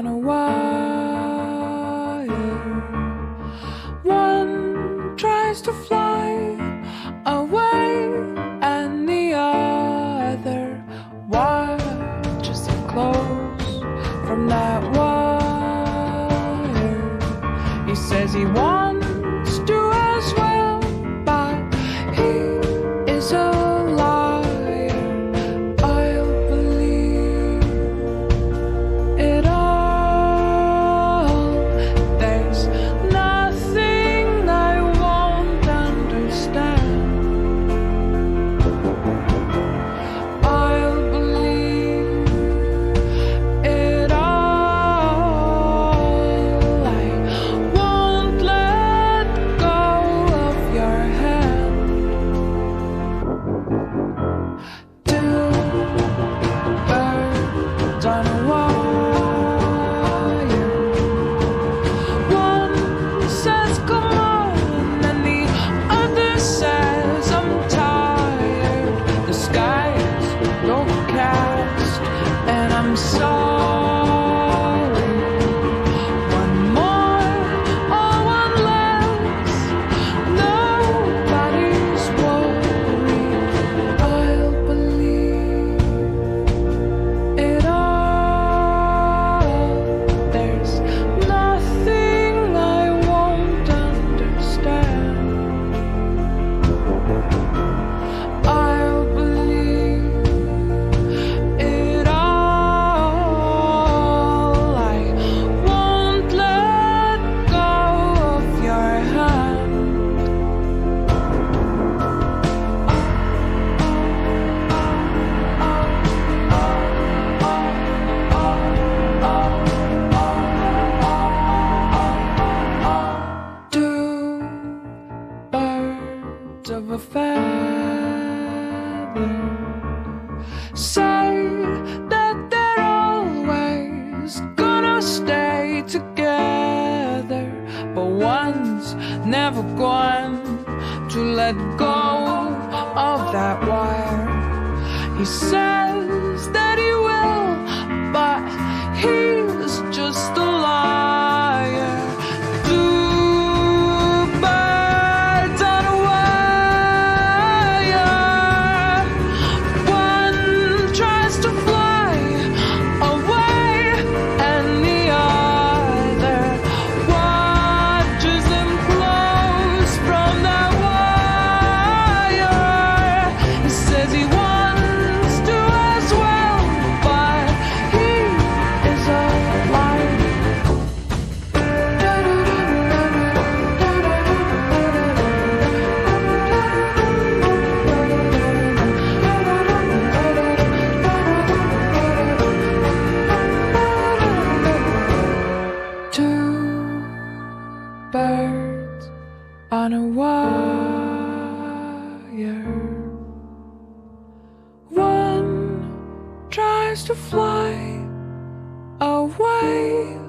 on a wire. One tries to fly away, and the other watches it close from that wire. He says he wants to as well, but he is a liar. I'll believe it all. There's nothing I won't understand. I'll believe it all. I won't let go of your hand. Two birds on a wire. One says come on, and the other says I'm tired. The sky is overcast, and I'm sorry. One more or one less, nobody's worried. I'll believe it all. There's nothing I won't understand. I'll believe it all. I won't let go of your hand. Two birds of a feather say that they're always gonna stay together, but one's never going to let go of that wire. He says that he will, but he's just a liar. Two birds on a wire. One tries to fly away, and the other watches him close from that wire. He says he wants to as well, but he is a liar. Two birds on a wire. One tries to fly away,